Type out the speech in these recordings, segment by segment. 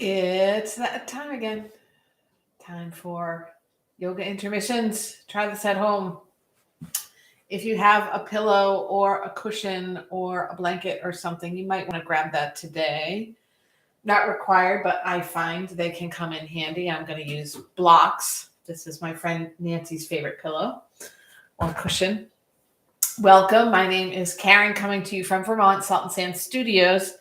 It's that time again. Time for yoga intermissions. Try this at home. If you have a pillow or a cushion or a blanket or something, you might want to grab that today. Not required, but I find they can come in handy. I'm going to use blocks. This is my friend Nancy's favorite pillow or cushion. Welcome. My name is Karen, coming to you from Vermont Salt and Sand Studios.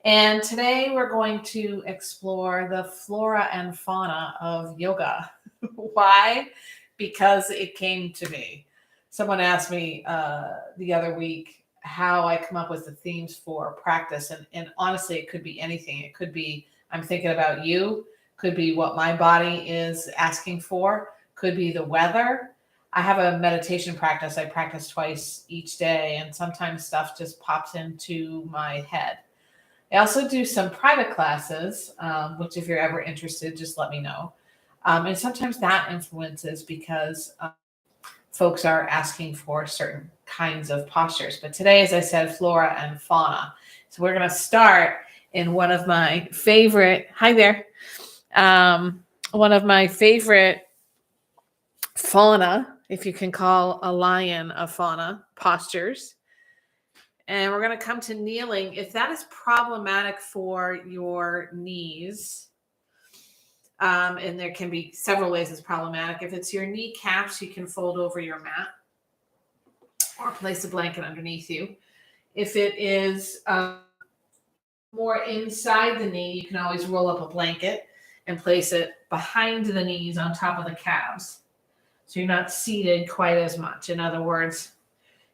And today we're going to explore the flora and fauna of yoga. Why? Because it came to me. Someone asked me the other week how I come up with the themes for practice. And honestly, it could be anything. It could be, I'm thinking about you, could be what my body is asking for, could be the weather. I have a meditation practice. I practice twice each day, and sometimes stuff just pops into my head. I also do some private classes, which if you're ever interested, just let me know. And sometimes that influences because folks are asking for certain kinds of postures. But today, as I said, flora and fauna. So we're going to start in one of my favorite, hi there, one of my favorite fauna, if you can call a lion a fauna, postures. And we're going to come to kneeling. If that is problematic for your knees, and there can be several ways it's problematic. If it's your kneecaps, you can fold over your mat or place a blanket underneath you. If it is more inside the knee, you can always roll up a blanket and place it behind the knees on top of the calves. So you're not seated quite as much. In other words,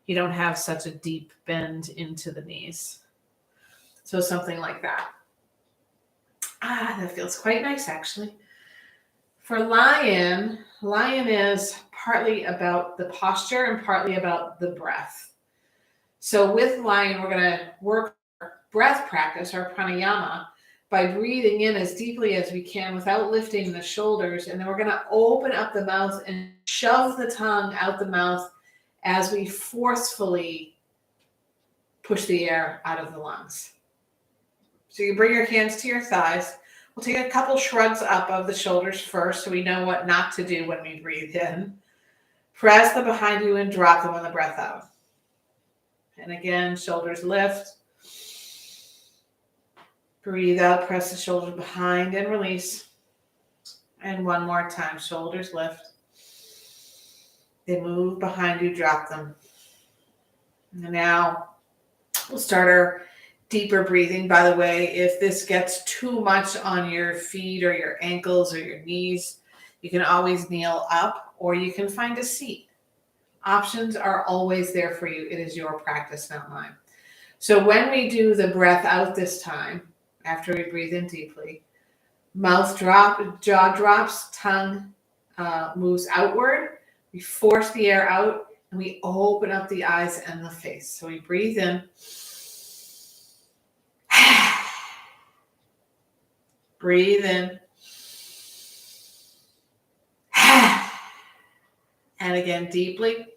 you don't have such a deep bend into the knees. So something like that. That feels quite nice, actually. For lion is partly about the posture and partly about the breath. So with lion, we're going to work breath practice, our pranayama, by breathing in as deeply as we can without lifting the shoulders. And then we're going to open up the mouth and shove the tongue out the mouth as we forcefully push the air out of the lungs. So you bring your hands to your thighs. We'll take a couple shrugs up of the shoulders first so we know what not to do when we breathe in. Press them behind you and drop them on the breath out. And again, shoulders lift. Breathe out, press the shoulders behind and release. And one more time, shoulders lift. They move behind you, drop them. And now we'll start our deeper breathing. By the way, if this gets too much on your feet or your ankles or your knees, you can always kneel up or you can find a seat. Options are always there for you. It is your practice, not mine. So when we do the breath out this time, after we breathe in deeply, mouth drop, jaw drops, tongue moves outward. We force the air out and we open up the eyes and the face. So we breathe in. Breathe in. And again, deeply.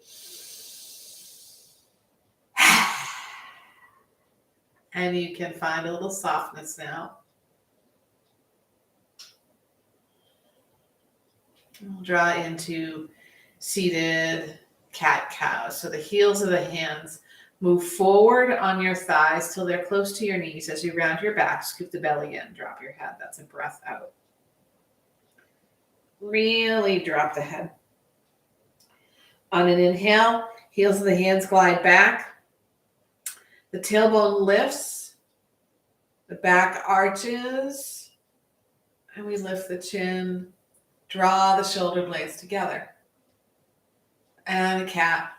And you can find a little softness now. We'll draw into seated cat-cow. So the heels of the hands move forward on your thighs till they're close to your knees. As you round your back, scoop the belly in, drop your head. That's a breath out. Really drop the head. On an inhale, heels of the hands glide back. The tailbone lifts. The back arches. And we lift the chin. Draw the shoulder blades together. And a cat.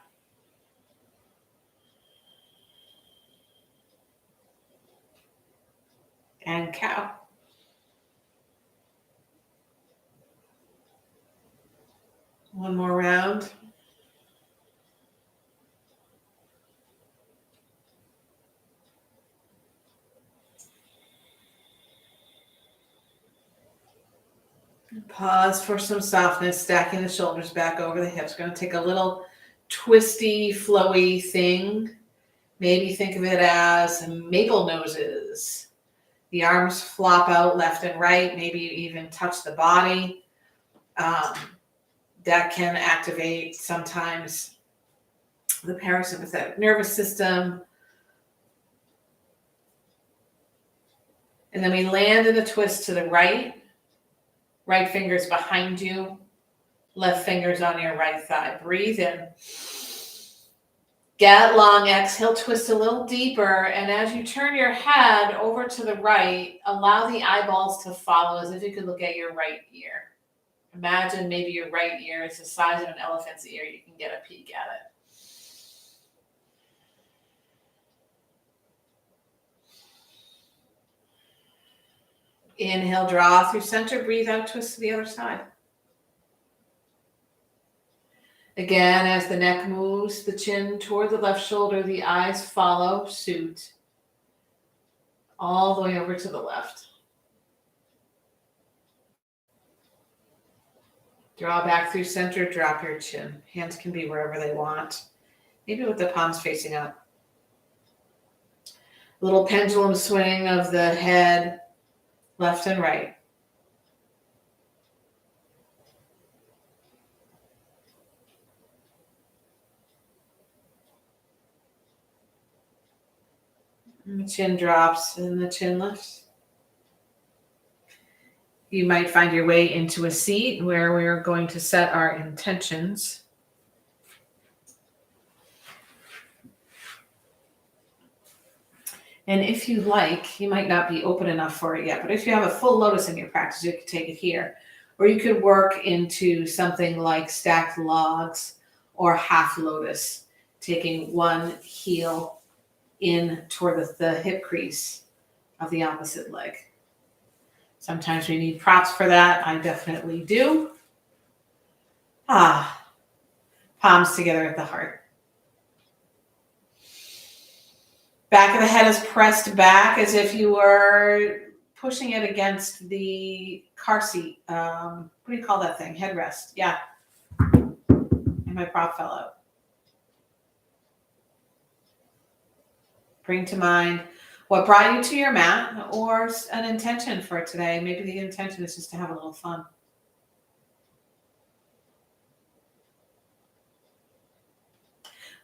And cow. One more round. Pause for some softness, stacking the shoulders back over the hips. We're going to take a little twisty, flowy thing. Maybe think of it as maple noses. The arms flop out left and right. Maybe you even touch the body. That can activate sometimes the parasympathetic nervous system. And then we land in a twist to the right. Right finger's behind you. Left finger's on your right thigh. Breathe in. Get long. Exhale, twist a little deeper. And as you turn your head over to the right, allow the eyeballs to follow as if you could look at your right ear. Imagine maybe your right ear is the size of an elephant's ear. You can get a peek at it. Inhale, draw through center. Breathe out, twist to the other side. Again, as the neck moves, the chin toward the left shoulder, the eyes follow suit. All the way over to the left. Draw back through center, drop your chin. Hands can be wherever they want. Maybe with the palms facing up. Little pendulum swing of the head, left and right. And the chin drops and the chin lifts. You might find your way into a seat where we're going to set our intentions. And if you like, you might not be open enough for it yet, but if you have a full lotus in your practice, you could take it here. Or you could work into something like stacked logs or half lotus, taking one heel in toward the hip crease of the opposite leg. Sometimes we need props for that. I definitely do. Palms together at the heart. Back of the head is pressed back as if you were pushing it against the car seat. What do you call that thing? Headrest. Yeah. And my prop fell out. Bring to mind what brought you to your mat or an intention for today. Maybe the intention is just to have a little fun.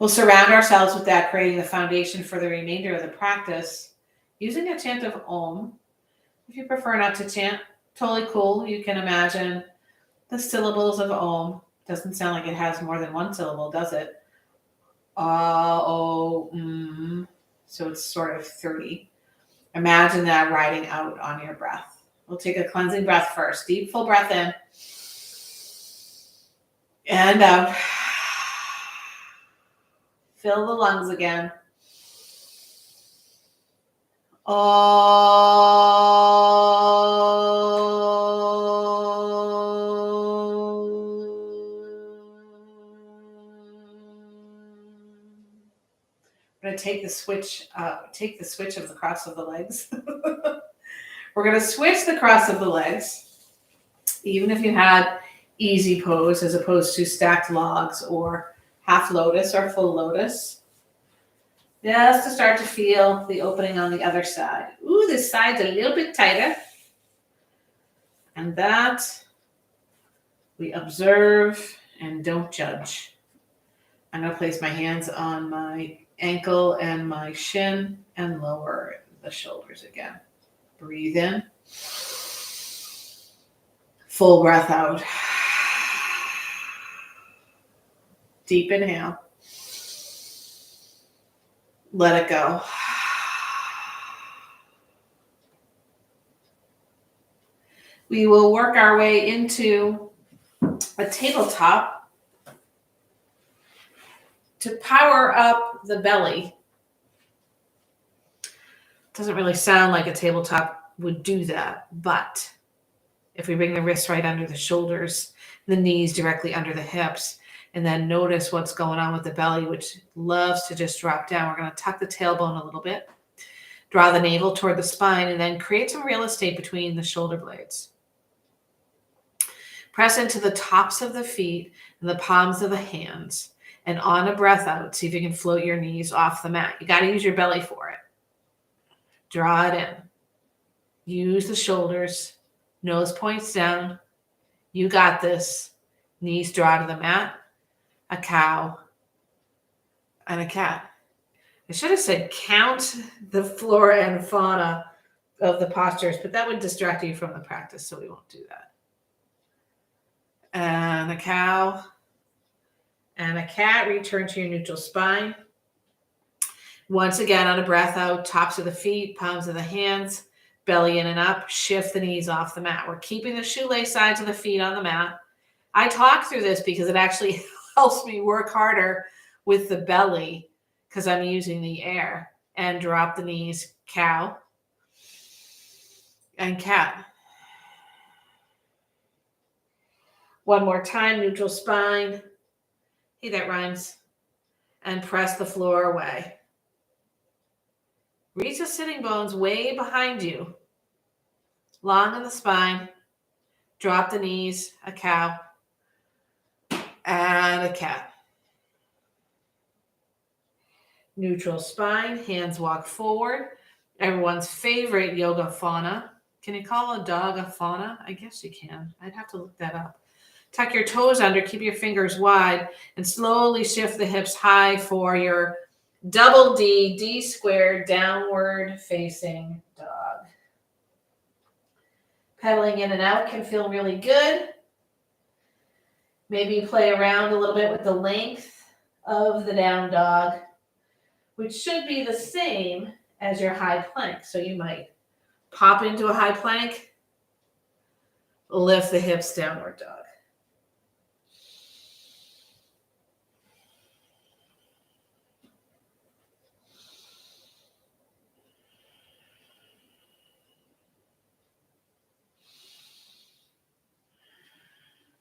We'll surround ourselves with that, creating the foundation for the remainder of the practice using a chant of Om. If you prefer not to chant, totally cool. You can imagine the syllables of Om. Doesn't sound like it has more than one syllable, does it? So it's sort of 30. Imagine that riding out on your breath. We'll take a cleansing breath first. Deep, full breath in. And out. Fill the lungs again. I'm going to take the switch of the cross of the legs. We're going to switch the cross of the legs, even if you had easy pose as opposed to stacked logs or half lotus or full lotus. Just to start to feel the opening on the other side. Ooh, this side's a little bit tighter. And that we observe and don't judge. I'm going to place my hands on my ankle and my shin and lower the shoulders again. Breathe in. Full breath out. Deep inhale. Let it go. We will work our way into a tabletop to power up the belly. Doesn't really sound like a tabletop would do that, but if we bring the wrists right under the shoulders, the knees directly under the hips, and then notice what's going on with the belly, which loves to just drop down. We're going to tuck the tailbone a little bit, draw the navel toward the spine, and then create some real estate between the shoulder blades. Press into the tops of the feet and the palms of the hands. And on a breath out, see if you can float your knees off the mat. You got to use your belly for it. Draw it in. Use the shoulders, nose points down. You got this. Knees draw to the mat. A cow and a cat. I should have said count the flora and fauna of the postures, but that would distract you from the practice, so we won't do that. And a cow and a cat. Return to your neutral spine. Once again, on a breath out, tops of the feet, palms of the hands, belly in and up. Shift the knees off the mat. We're keeping the shoelace sides of the feet on the mat. I talk through this because it actually helps me work harder with the belly because I'm using the air. And drop the knees, cow and cat. One more time, neutral spine. Hey, that rhymes. And press the floor away. Reach the sitting bones way behind you. Long in the spine. Drop the knees, a cow and a cat. Neutral spine, hands walk forward. Everyone's favorite yoga fauna. Can you call a dog a fauna? I guess you can. I'd have to look that up. Tuck your toes under, keep your fingers wide, and slowly shift the hips high for your double D, D squared, downward facing dog. Pedaling in and out can feel really good. Maybe play around a little bit with the length of the down dog, which should be the same as your high plank. So you might pop into a high plank, lift the hips, downward dog.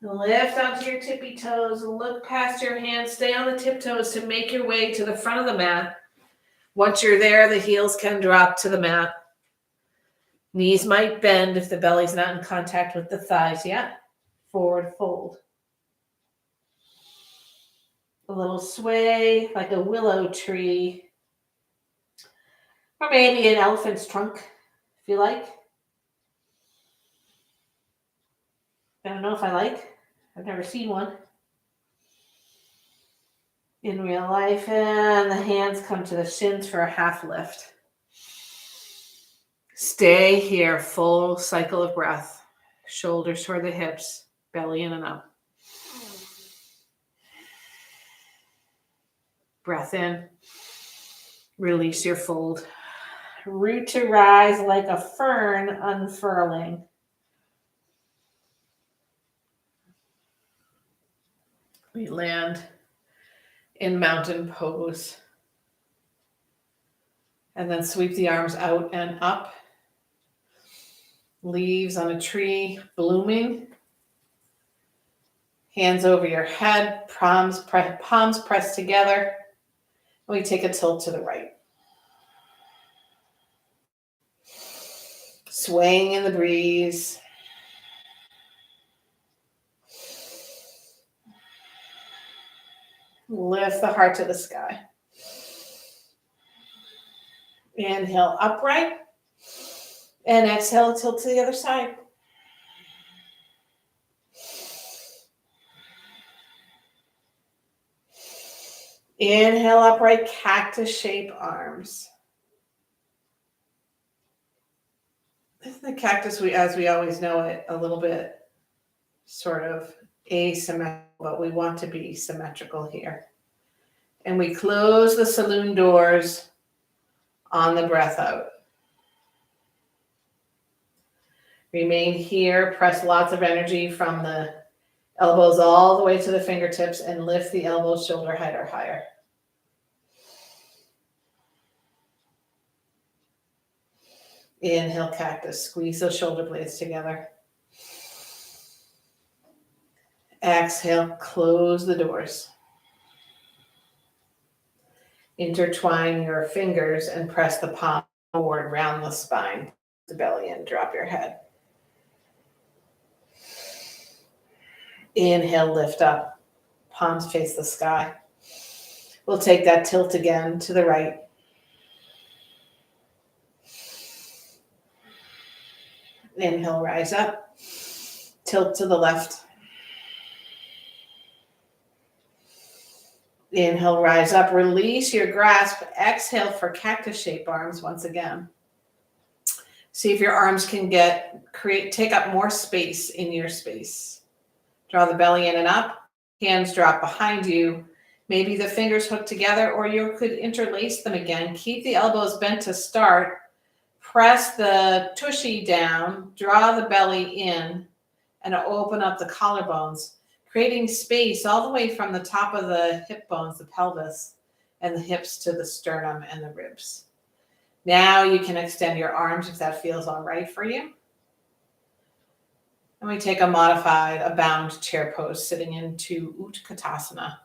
Lift onto your tippy toes, look past your hands, stay on the tiptoes to make your way to the front of the mat. Once you're there, the heels can drop to the mat. Knees might bend if the belly's not in contact with the thighs yet. Forward fold. A little sway like a willow tree. Or maybe an elephant's trunk, if you like. I don't know if I like. I've never seen one in real life. And the hands come to the shins for a half lift. Stay here, full cycle of breath. Shoulders toward the hips, belly in and up. Breath in. Release your fold. Root to rise like a fern unfurling. We land in mountain pose. And then sweep the arms out and up. Leaves on a tree blooming. Hands over your head, palms pressed together. We take a tilt to the right. Swaying in the breeze. Lift the heart to the sky. Inhale upright. And exhale, tilt to the other side. Inhale upright, cactus shape arms. Isn't the cactus, as we always know it, a little bit sort of asymmetrical, but we want to be symmetrical here. And we close the saloon doors on the breath out. Remain here, press lots of energy from the elbows all the way to the fingertips and lift the elbows shoulder height or higher. Inhale, cactus. Squeeze those shoulder blades together. Exhale, close the doors. Intertwine your fingers and press the palm forward, round the spine, the belly in, drop your head. Inhale, lift up. Palms face the sky. We'll take that tilt again to the right. Inhale, rise up. Tilt to the left. Inhale, rise up. Release your grasp. Exhale for cactus shape arms once again. See if your arms can take up more space in your space. Draw the belly in and up. Hands drop behind you. Maybe the fingers hook together, or you could interlace them again. Keep the elbows bent to start. Press the tushy down. Draw the belly in and open up the collarbones, creating space all the way from the top of the hip bones, the pelvis, and the hips to the sternum and the ribs. Now you can extend your arms if that feels all right for you. And we take a bound chair pose, sitting into Utkatasana.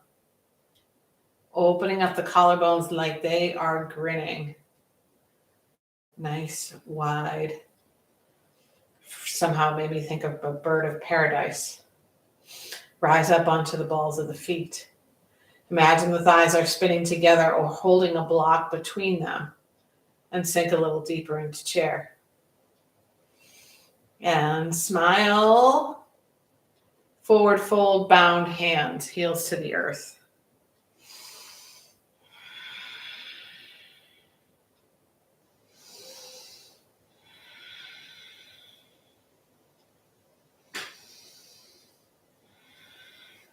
Opening up the collarbones like they are grinning. Nice, wide. Somehow made me think of a bird of paradise. Rise up onto the balls of the feet. Imagine the thighs are spinning together or holding a block between them. And sink a little deeper into chair. And smile. Forward fold, bound hands, heels to the earth.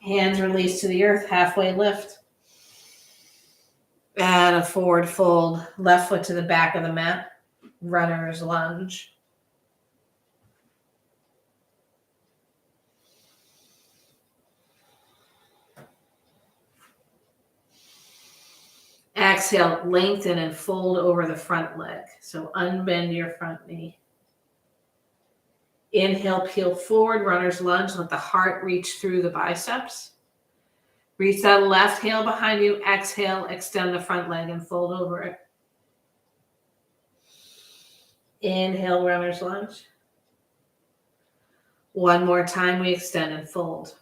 Hands release to the earth, halfway lift. And a forward fold, left foot to the back of the mat, runner's lunge. Exhale, lengthen and fold over the front leg. So unbend your front knee. Inhale, peel forward, runner's lunge. Let the heart reach through the biceps. Reach that left heel behind you. Exhale, extend the front leg and fold over it. Inhale, runner's lunge. One more time, we extend and fold.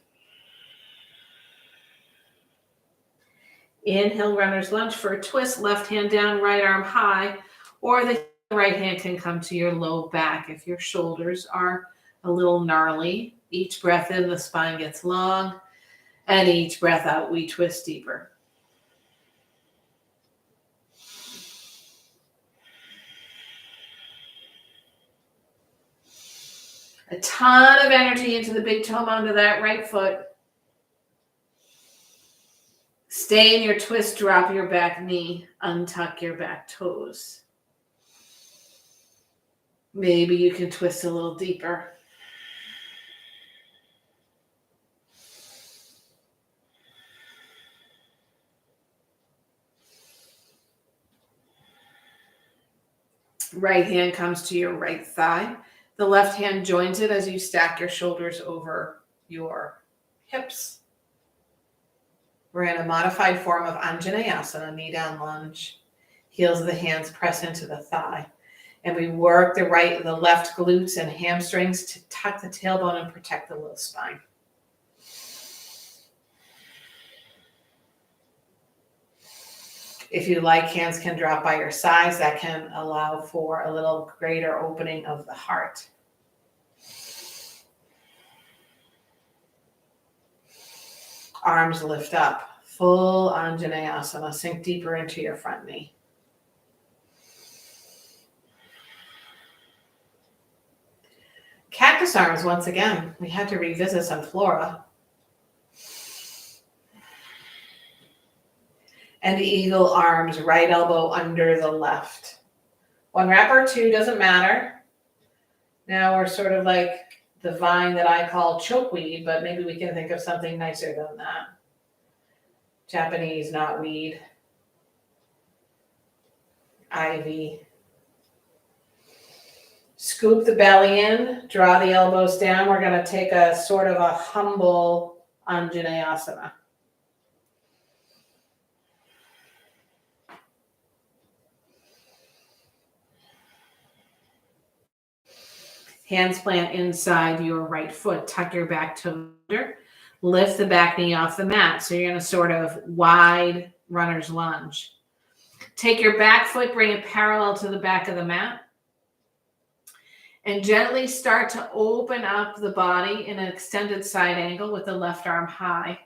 Inhale, runner's lunge for a twist. Left hand down, right arm high. Or the right hand can come to your low back if your shoulders are a little gnarly. Each breath in, the spine gets long. And each breath out, we twist deeper. A ton of energy into the big toe mound of that right foot. Stay in your twist, drop your back knee, untuck your back toes. Maybe you can twist a little deeper. Right hand comes to your right thigh. The left hand joins it as you stack your shoulders over your hips. We're in a modified form of Anjaneyasana, knee down lunge. Heels of the hands press into the thigh. And we work the left glutes and hamstrings to tuck the tailbone and protect the low spine. If you like, hands can drop by your sides. That can allow for a little greater opening of the heart. Arms lift up. Full Anjaneyasana. Sink deeper into your front knee. Cactus arms once again. We had to revisit some Flora. And the eagle arms, right elbow under the left. One rep or two, doesn't matter. Now we're sort of like the vine that I call chokeweed, but maybe we can think of something nicer than that. Japanese knotweed. Ivy. Scoop the belly in, draw the elbows down. We're going to take a sort of a humble Anjaneyasana. Hands plant inside your right foot. Tuck your back toe under. Lift the back knee off the mat. So you're in a sort of wide runner's lunge. Take your back foot, bring it parallel to the back of the mat. And gently start to open up the body in an extended side angle with the left arm high,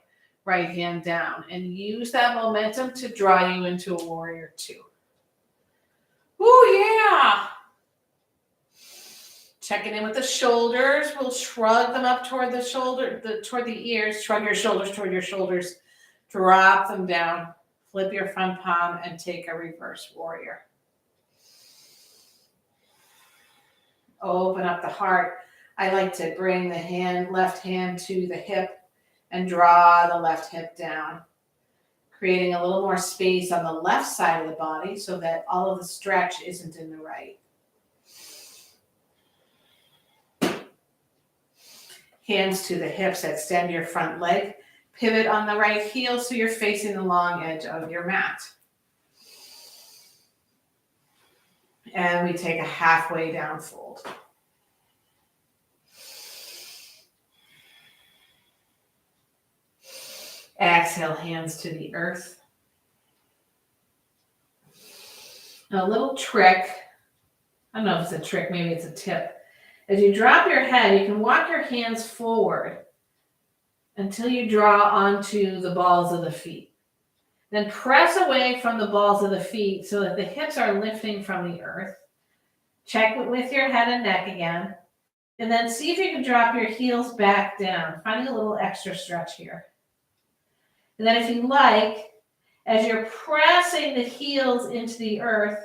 right hand down. And use that momentum to draw you into a warrior two. Oh yeah! Checking in with the shoulders. We'll shrug them up toward the shoulder, toward the ears. Shrug your shoulders toward your shoulders. Drop them down. Flip your front palm and take a reverse warrior. Open up the heart. I like to bring the left hand to the hip and draw the left hip down, creating a little more space on the left side of the body so that all of the stretch isn't in the right. Hands to the hips, extend your front leg. Pivot on the right heel so you're facing the long edge of your mat. And we take a halfway down fold. Exhale, hands to the earth. A little trick, I don't know if it's a trick, maybe it's a tip. As you drop your head, you can walk your hands forward until you draw onto the balls of the feet. Then press away from the balls of the feet so that the hips are lifting from the earth. Check with your head and neck again. And then see if you can drop your heels back down, finding a little extra stretch here. And then if you like, as you're pressing the heels into the earth,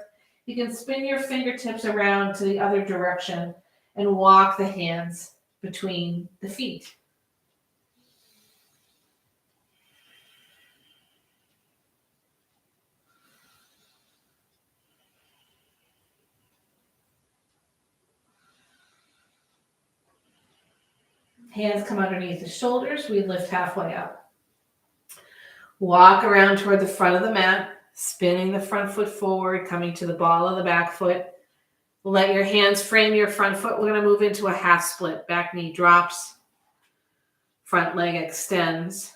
you can spin your fingertips around to the other direction and walk the hands between the feet. Hands come underneath the shoulders. We lift halfway up. Walk around toward the front of the mat, spinning the front foot forward, coming to the ball of the back foot. Let your hands frame your front foot. We're going to move into a half split. Back knee drops. Front leg extends.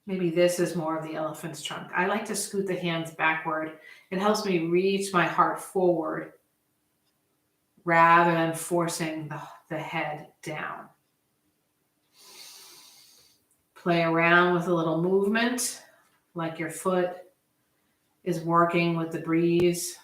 Maybe this is more of the elephant's trunk. I like to scoot the hands backward. It helps me reach my heart forward rather than forcing the head down. Play around with a little movement, like your foot is working with the breeze.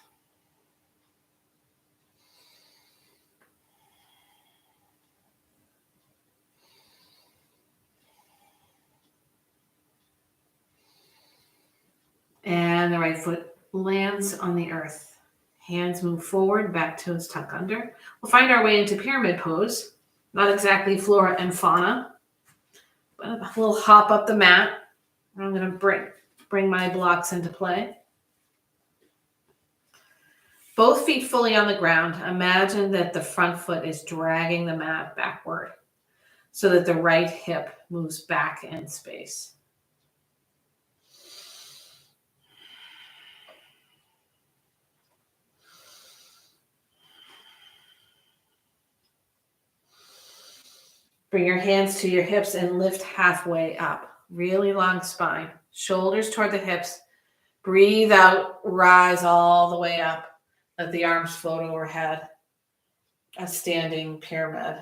And the right foot lands on the earth. Hands move forward, back toes tuck under. We'll find our way into pyramid pose. Not exactly flora and fauna, but a little hop up the mat. I'm going to bring my blocks into play. Both feet fully on the ground. Imagine that the front foot is dragging the mat backward so that the right hip moves back in space. Bring your hands to your hips and lift halfway up. Really long spine. Shoulders toward the hips. Breathe out, rise all the way up. Let the arms float overhead. A standing pyramid.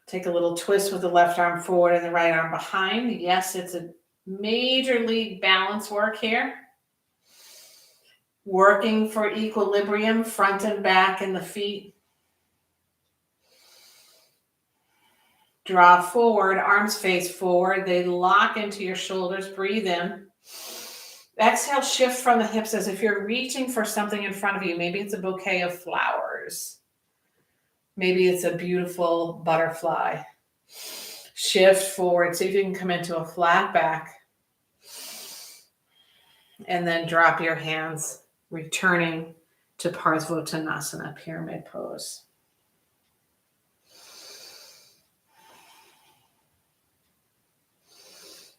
Take a little twist with the left arm forward and the right arm behind. Yes, it's a major league balance work here. Working for equilibrium, front and back in the feet. Draw forward, arms face forward. They lock into your shoulders. Breathe in. Exhale, shift from the hips as if you're reaching for something in front of you. Maybe it's a bouquet of flowers. Maybe it's a beautiful butterfly. Shift forward. See if you can come into a flat back. And then drop your hands, returning to Parsvottanasana, pyramid pose.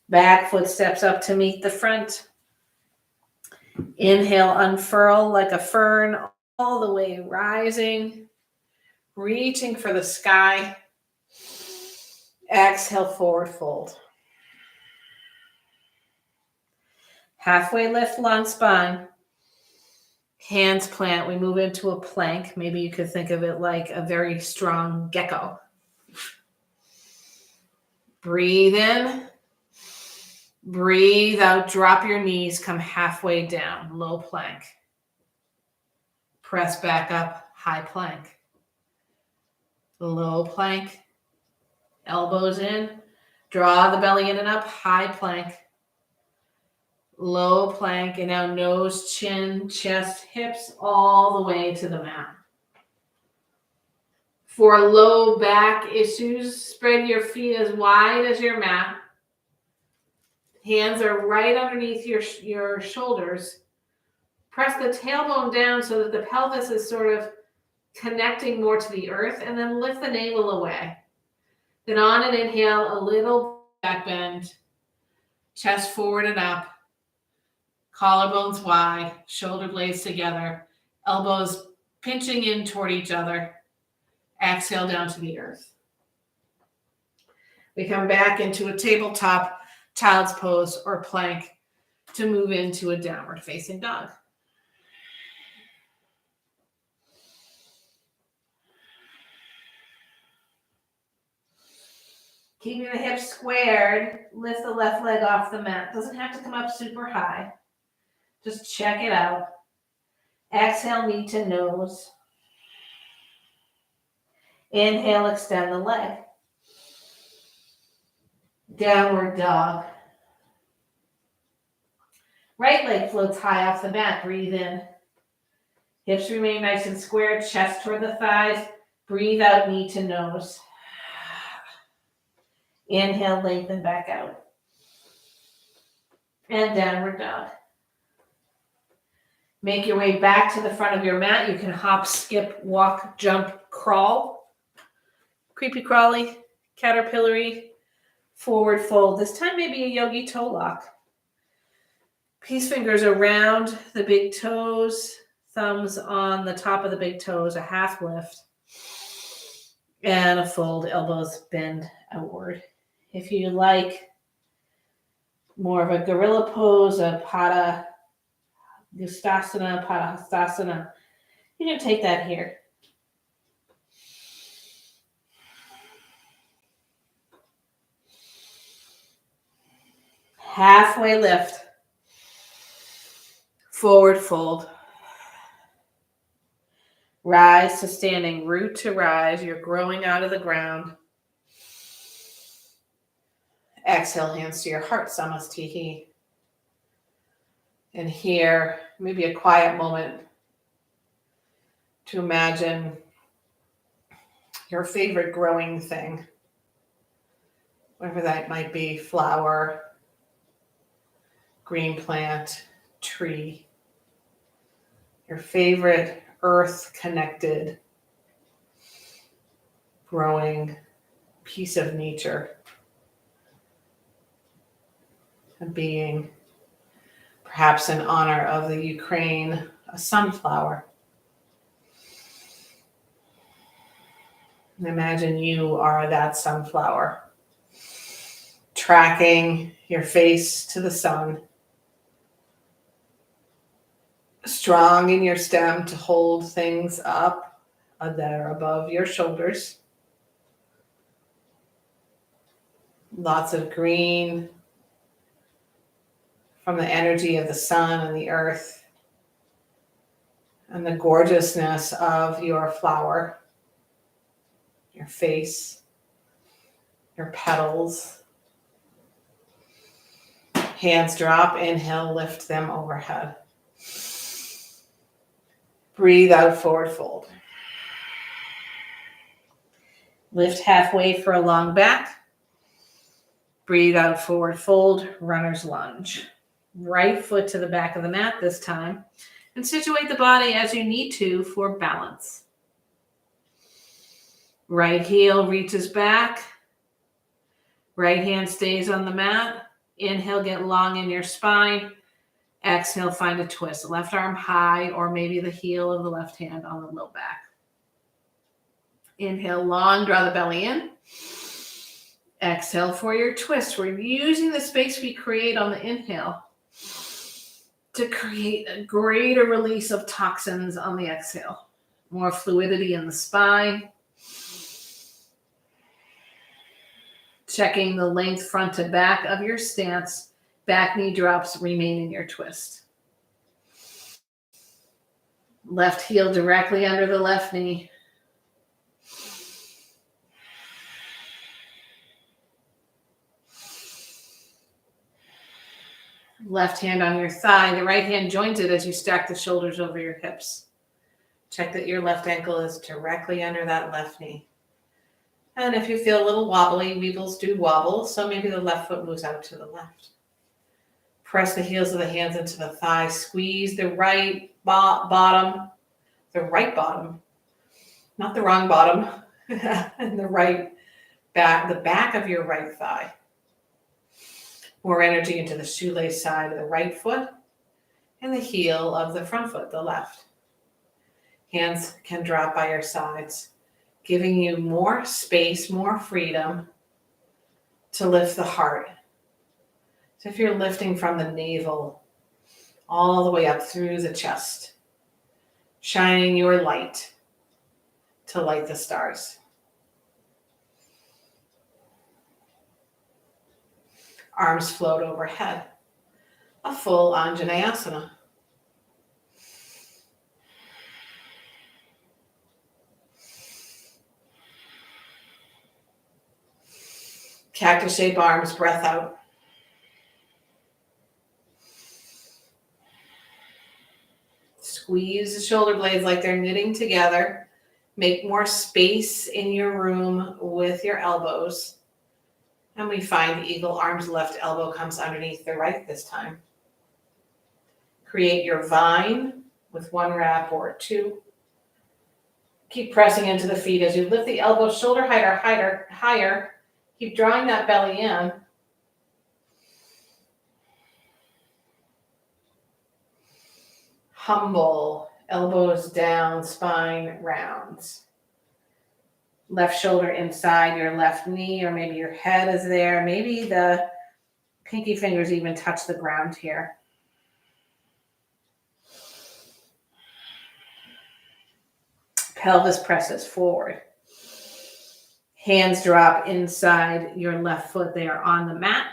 Back foot steps up to meet the front. Inhale, unfurl like a fern, all the way rising, reaching for the sky. Exhale, forward fold. Halfway lift, long spine. Hands plant. We move into a plank. Maybe you could think of it like a very strong gecko. Breathe in. Breathe out. Drop your knees. Come halfway down. Low plank. Press back up. High plank. Low plank. Elbows in. Draw the belly in and up. High plank. Low plank. And now nose, chin, chest, hips, all the way to the mat. For low back issues, spread your feet as wide as your mat. Hands are right underneath your shoulders. Press the tailbone down so that the pelvis is sort of connecting more to the earth, and then lift the navel away. Then on an inhale, a little back bend, chest forward and up, collarbones wide, shoulder blades together, elbows pinching in toward each other. Exhale down to the earth. We come back into a tabletop, child's pose, or plank to move into a downward facing dog. Keeping the hips squared, lift the left leg off the mat. Doesn't have to come up super high. Just check it out. Exhale, knee to nose. Inhale, extend the leg. Downward dog. Right leg floats high off the mat. Breathe in. Hips remain nice and squared. Chest toward the thighs. Breathe out, knee to nose. Inhale, lengthen back out. And downward dog. Make your way back to the front of your mat. You can hop, skip, walk, jump, crawl. Creepy crawly, caterpillary, forward fold. This time maybe a yogi toe lock. Peace fingers around the big toes, thumbs on the top of the big toes, a half lift, and a fold, elbows bend outward. If you like more of a gorilla pose, a pada gustasana, pada hastasana, you can take that here. Halfway lift. Forward fold. Rise to standing, root to rise. You're growing out of the ground. Exhale, hands to your heart, Samastihi. And here, maybe a quiet moment to imagine your favorite growing thing, whatever that might be, flower, green plant, tree, your favorite earth-connected, growing piece of nature, a being, perhaps in honor of the Ukraine, a sunflower. And imagine you are that sunflower, tracking your face to the sun, strong in your stem to hold things up that are above your shoulders. Lots of green from the energy of the sun and the earth and the gorgeousness of your flower, your face, your petals. Hands drop, inhale, lift them overhead. Breathe out, forward fold. Lift halfway for a long back. Breathe out, forward fold, runner's lunge. Right foot to the back of the mat this time. And situate the body as you need to for balance. Right heel reaches back. Right hand stays on the mat. Inhale, get long in your spine. Exhale, find a twist. Left arm high, or maybe the heel of the left hand on the low back. Inhale, long, draw the belly in. Exhale for your twist. We're using the space we create on the inhale to create a greater release of toxins on the exhale. More fluidity in the spine. Checking the length front to back of your stance. Back knee drops remain in your twist. Left heel directly under the left knee. Left hand on your thigh. The right hand joins it as you stack the shoulders over your hips. Check that your left ankle is directly under that left knee. And if you feel a little wobbly, weebles do wobble, so maybe the left foot moves out to the left. Press the heels of the hands into the thighs. Squeeze the right bottom, not the wrong bottom, and the right back, the back of your right thigh. More energy into the shoelace side of the right foot and the heel of the front foot, the left. Hands can drop by your sides, giving you more space, more freedom to lift the heart. So if you're lifting from the navel all the way up through the chest, shining your light to light the stars. Arms float overhead, a full Anjaneyasana. Cactus shape arms, breath out. Squeeze the shoulder blades like they're knitting together. Make more space in your room with your elbows. And we find eagle arms, left elbow comes underneath the right this time. Create your vine with one wrap or two. Keep pressing into the feet as you lift the elbows shoulder height or higher. Keep drawing that belly in. Humble, elbows down, spine rounds. Left shoulder inside your left knee, or maybe your head is there. Maybe the pinky fingers even touch the ground here. Pelvis presses forward. Hands drop inside your left foot. They are on the mat.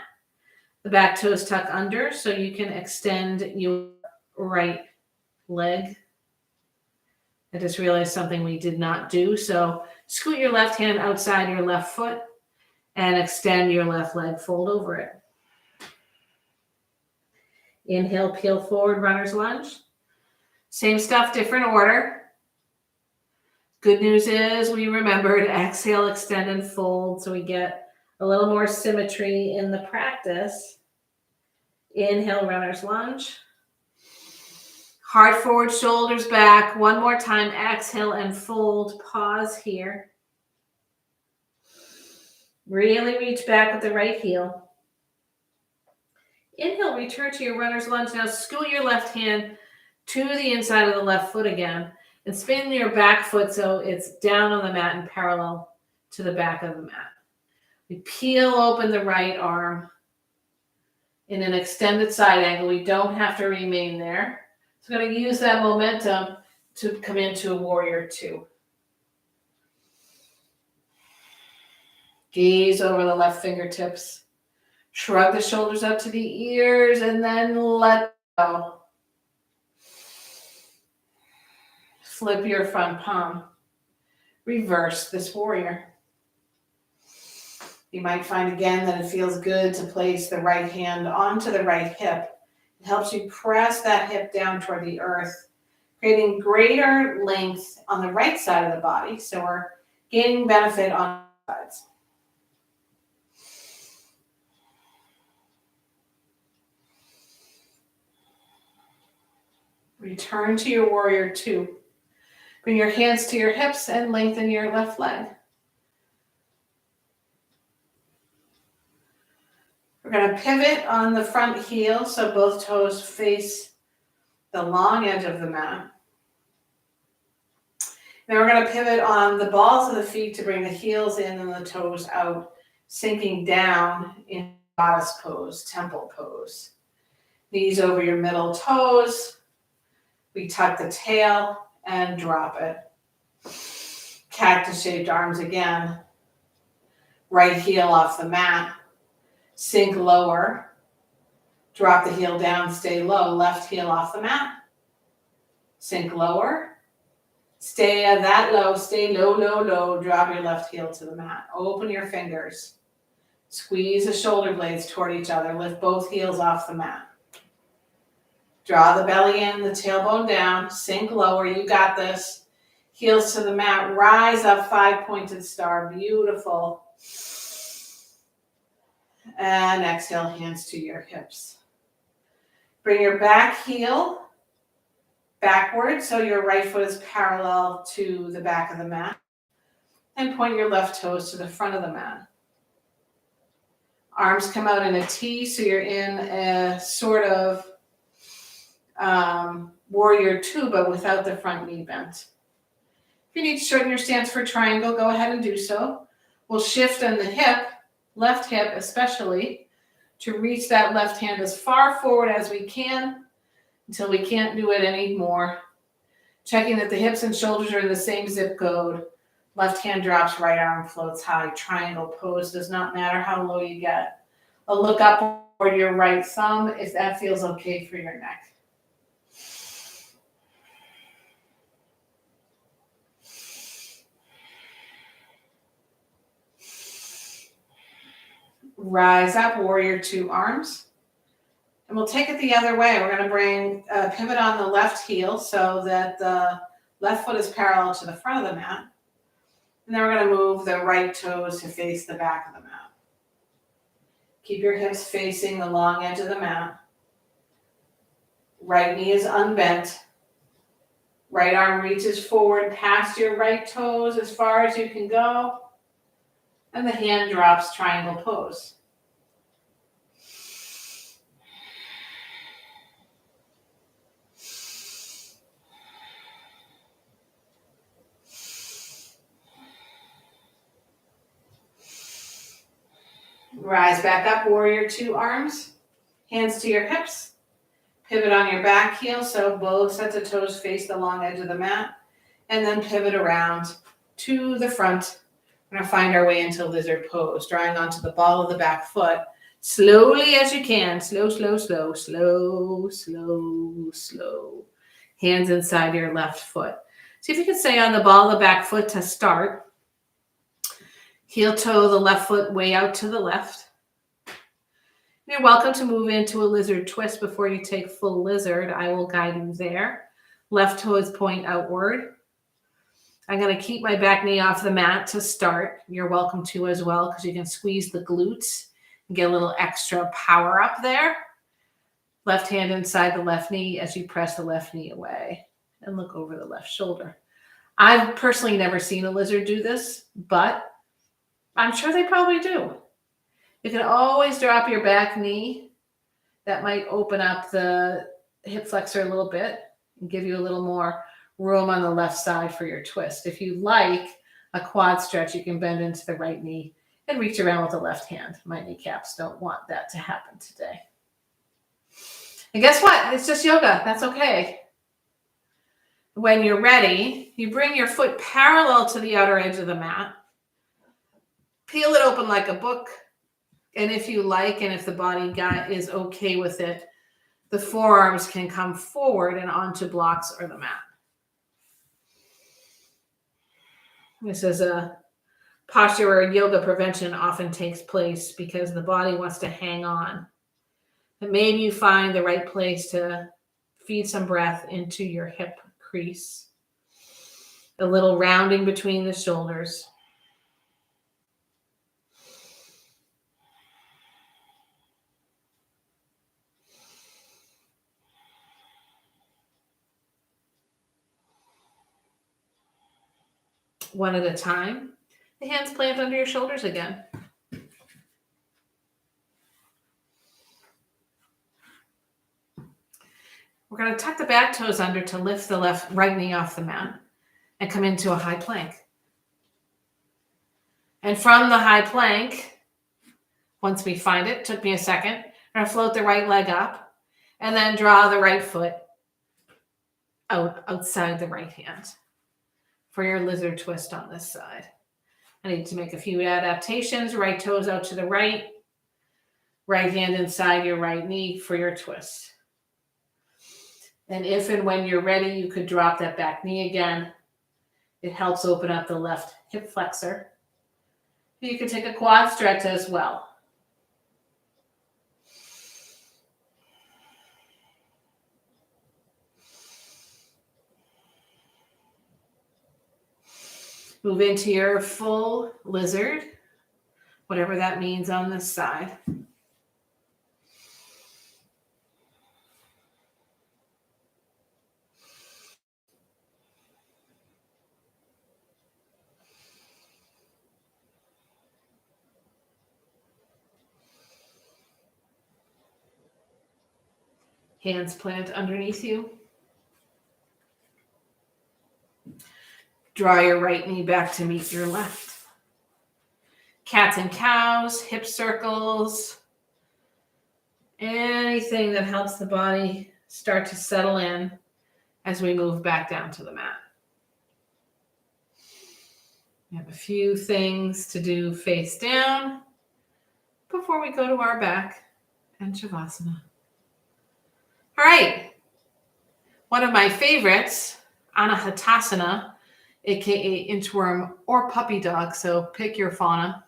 The back toes tuck under so you can extend your right leg. I just realized something we did not do. So scoot your left hand outside your left foot and extend your left leg, fold over it. Inhale, peel forward, runner's lunge. Same stuff, different order. Good news is we remembered exhale, extend, and fold, so we get a little more symmetry in the practice. Inhale, runner's lunge. Heart forward, shoulders back. One more time, exhale and fold. Pause here. Really reach back with the right heel. Inhale, return to your runner's lunge. Now scoot your left hand to the inside of the left foot again. And spin your back foot so it's down on the mat and parallel to the back of the mat. We peel open the right arm in an extended side angle. We don't have to remain there. So we're going to use that momentum to come into a warrior two. Gaze over the left fingertips. Shrug the shoulders up to the ears and then let go. Flip your front palm. Reverse this warrior. You might find again that it feels good to place the right hand onto the right hip. It helps you press that hip down toward the earth, creating greater length on the right side of the body. So we're gaining benefit on both sides. Return to your warrior two. Bring your hands to your hips and lengthen your left leg. We're going to pivot on the front heel so both toes face the long edge of the mat. Now we're going to pivot on the balls of the feet to bring the heels in and the toes out, sinking down in goddess pose, temple pose. Knees over your middle toes. We tuck the tail and drop it. Cactus-shaped arms again. Right heel off the mat. Sink lower. Drop the heel down, stay low. Left heel off the mat. Sink lower. Stay at that low. Stay low, low, low. Drop your left heel to the mat. Open your fingers. Squeeze the shoulder blades toward each other. Lift both heels off the mat. Draw the belly in, the tailbone down. Sink lower. You got this. Heels to the mat. Rise up, 5-pointed star. Beautiful. And exhale, hands to your hips. Bring your back heel backward so your right foot is parallel to the back of the mat. And point your left toes to the front of the mat. Arms come out in a T, so you're in a sort of warrior two, but without the front knee bent. If you need to shorten your stance for triangle, go ahead and do so. We'll shift on the hip, left hip especially, to reach that left hand as far forward as we can until we can't do it anymore. Checking that the hips and shoulders are in the same zip code. Left hand drops, right arm floats high. Triangle pose, does not matter how low you get. A look up toward your right thumb if that feels okay for your neck. Rise up, warrior two arms. And we'll take it the other way. We're going to bring a pivot on the left heel so that the left foot is parallel to the front of the mat. And then we're going to move the right toes to face the back of the mat. Keep your hips facing the long edge of the mat. Right knee is unbent. Right arm reaches forward past your right toes as far as you can go. And the hand drops, triangle pose. Rise back up, warrior two arms, hands to your hips. Pivot on your back heel so both sets of toes face the long edge of the mat. And then pivot around to the front. We're going to find our way into lizard pose, drawing onto the ball of the back foot. Slowly as you can. Slow, slow, slow, slow, slow, slow. Hands inside your left foot. See if you can stay on the ball of the back foot to start. Heel toe the left foot way out to the left. You're welcome to move into a lizard twist before you take full lizard. I will guide you there. Left toes point outward. I'm going to keep my back knee off the mat to start. You're welcome to as well because you can squeeze the glutes and get a little extra power up there. Left hand inside the left knee as you press the left knee away and look over the left shoulder. I've personally never seen a lizard do this, but I'm sure they probably do. You can always drop your back knee. That might open up the hip flexor a little bit and give you a little more room on the left side for your twist. If you like a quad stretch, you can bend into the right knee and reach around with the left hand. My kneecaps don't want that to happen today. And guess what? It's just yoga. That's okay. When you're ready, you bring your foot parallel to the outer edge of the mat. Peel it open like a book. And if you like, and if the body guy is okay with it, the forearms can come forward and onto blocks or the mat. This is a posture where yoga prevention often takes place because the body wants to hang on. And maybe you find the right place to feed some breath into your hip crease. A little rounding between the shoulders. One at a time. The hands plant under your shoulders again. We're going to tuck the back toes under to lift the right knee off the mat and come into a high plank. And from the high plank, once we find it, took me a second, I'm going to float the right leg up And then draw the right foot outside the right hand for your lizard twist on this side. I need to make a few adaptations. Right toes out to the right. Right hand inside your right knee for your twist. And if and when you're ready, you could drop that back knee again. It helps open up the left hip flexor. You can take a quad stretch as well. Move into your full lizard, whatever that means on this side. Hands plant underneath you. Draw your right knee back to meet your left. Cats and cows, hip circles, anything that helps the body start to settle in as we move back down to the mat. We have a few things to do face down before we go to our back and Shavasana. All right. One of my favorites, Anahatasana, aka inchworm or puppy dog. So pick your fauna.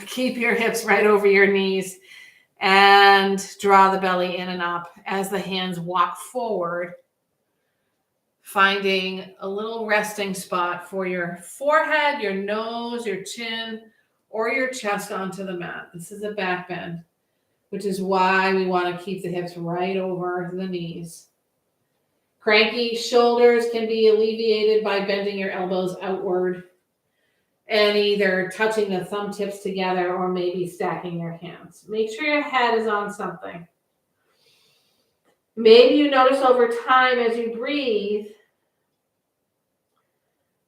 Keep your hips right over your knees and draw the belly in and up as the hands walk forward, finding a little resting spot for your forehead, your nose, your chin, or your chest onto the mat. This is a back bend, which is why we want to keep the hips right over the knees. Cranky shoulders can be alleviated by bending your elbows outward and either touching the thumb tips together or maybe stacking your hands. Make sure your head is on something. Maybe you notice over time as you breathe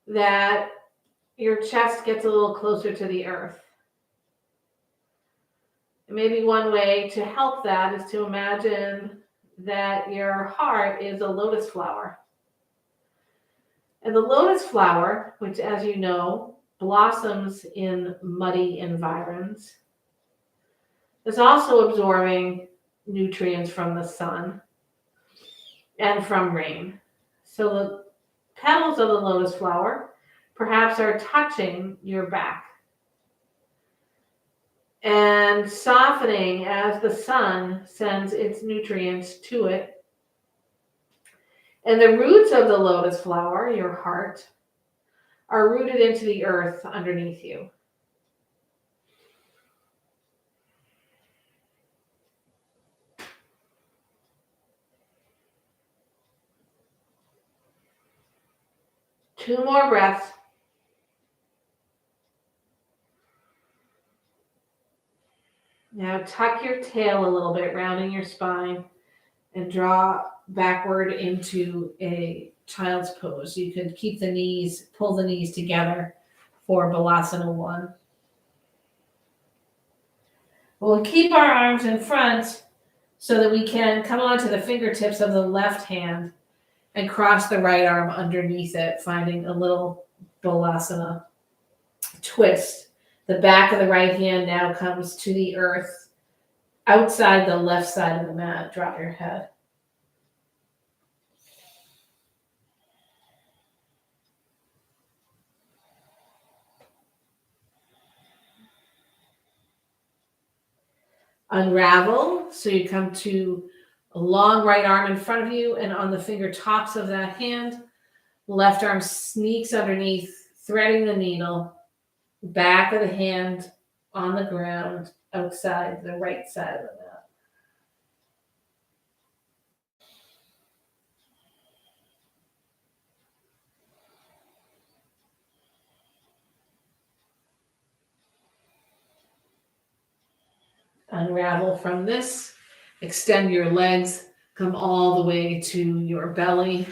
that your chest gets a little closer to the earth. Maybe one way to help that is to imagine that your heart is a lotus flower. And the lotus flower, which as you know, blossoms in muddy environs, is also absorbing nutrients from the sun and from rain. So the petals of the lotus flower perhaps are touching your back and softening as the sun sends its nutrients to it. And the roots of the lotus flower, your heart, are rooted into the earth underneath you. Two more breaths. Now tuck your tail a little bit, rounding your spine, and draw backward into a child's pose. You could keep the knees, pull the knees together for Balasana 1. We'll keep our arms in front so that we can come onto the fingertips of the left hand and cross the right arm underneath it, finding a little Balasana twist. The back of the right hand now comes to the earth outside the left side of the mat. Drop your head. Unravel, so you come to a long right arm in front of you, and on the fingertips of that hand, left arm sneaks underneath, threading the needle, back of the hand on the ground outside the right side of the mat. Unravel from this, extend your legs, come all the way to your belly.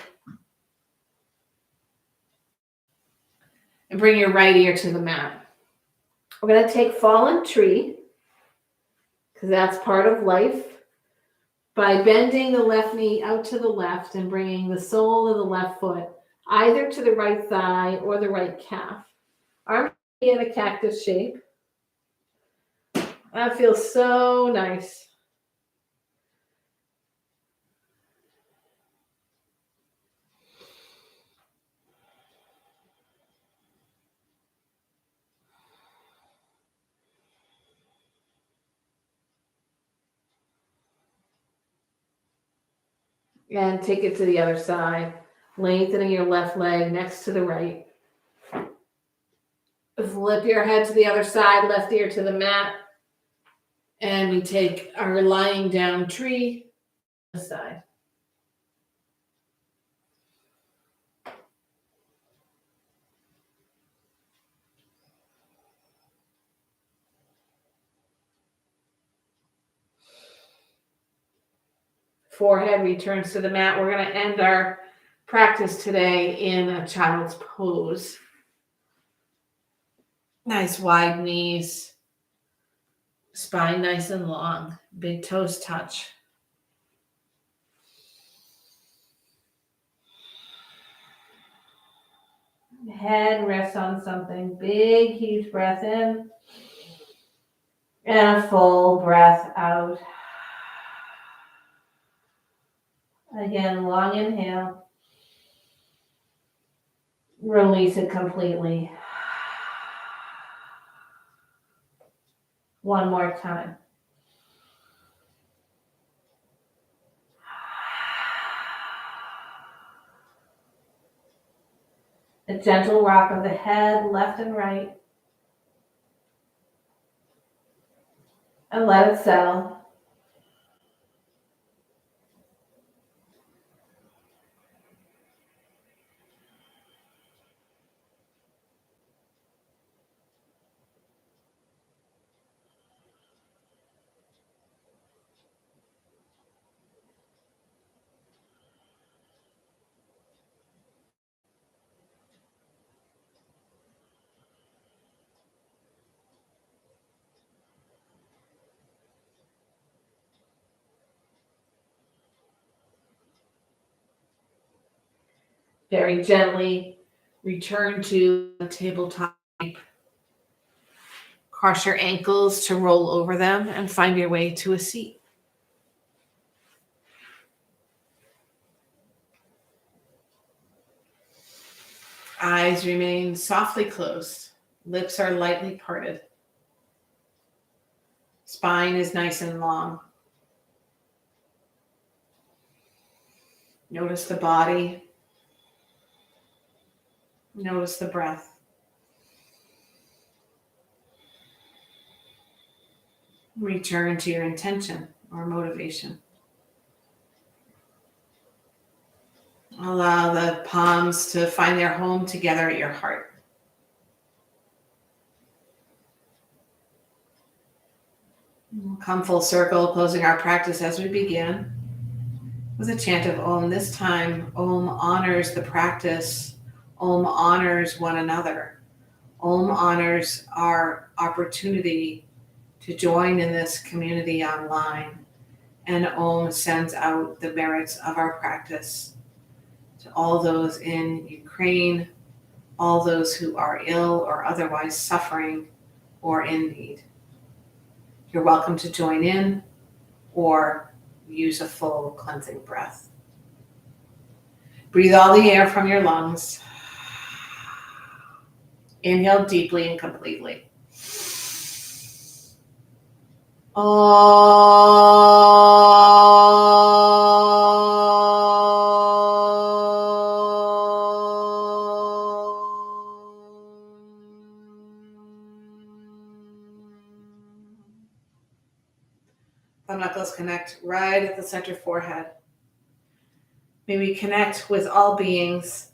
And bring your right ear to the mat. We're going to take fallen tree, because that's part of life. by bending the left knee out to the left and bringing the sole of the left foot either to the right thigh or the right calf. Arm in a cactus shape. That feels so nice. And take it to the other side, lengthening your left leg next to the right. Flip your head to the other side, left ear to the mat. And we take our lying down tree aside. Forehead returns to the mat. We're going to end our practice today in a child's pose. Nice wide knees. Spine nice and long. Big toes touch. Head rests on something. Big, huge breath in. And a full breath out. Again, long inhale. Release it completely. One more time. A gentle rock of the head, left and right. And let it settle. Very gently return to the tabletop. Cross your ankles to roll over them and find your way to a seat. Eyes remain softly closed. Lips are lightly parted. Spine is nice and long. Notice the body. Notice the breath. Return to your intention or motivation. Allow the palms to find their home together at your heart. We'll come full circle, closing our practice as we begin with a chant of Om. This time, Om honors the practice. Om honors one another. Om honors our opportunity to join in this community online. And Om sends out the merits of our practice to all those in Ukraine, all those who are ill or otherwise suffering or in need. You're welcome to join in or use a full cleansing breath. Breathe all the air from your lungs. Inhale deeply and completely. Thumb knuckles connect right at the center forehead. May we connect with all beings.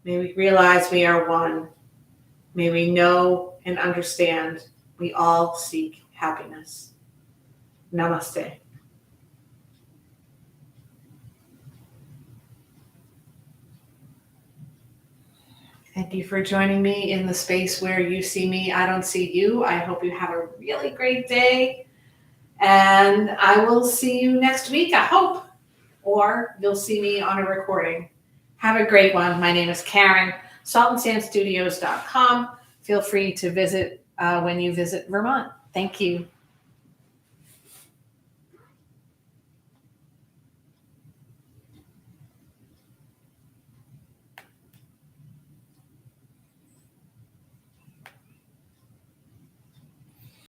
May we realize we are one. May we know and understand we all seek happiness. Namaste. Thank you for joining me in the space where you see me, I don't see you. I hope you have a really great day. And I will see you next week, I hope, or you'll see me on a recording. Have a great one. My name is Karen, saltandsandstudios.com. Feel free to visit when you visit Vermont. Thank you.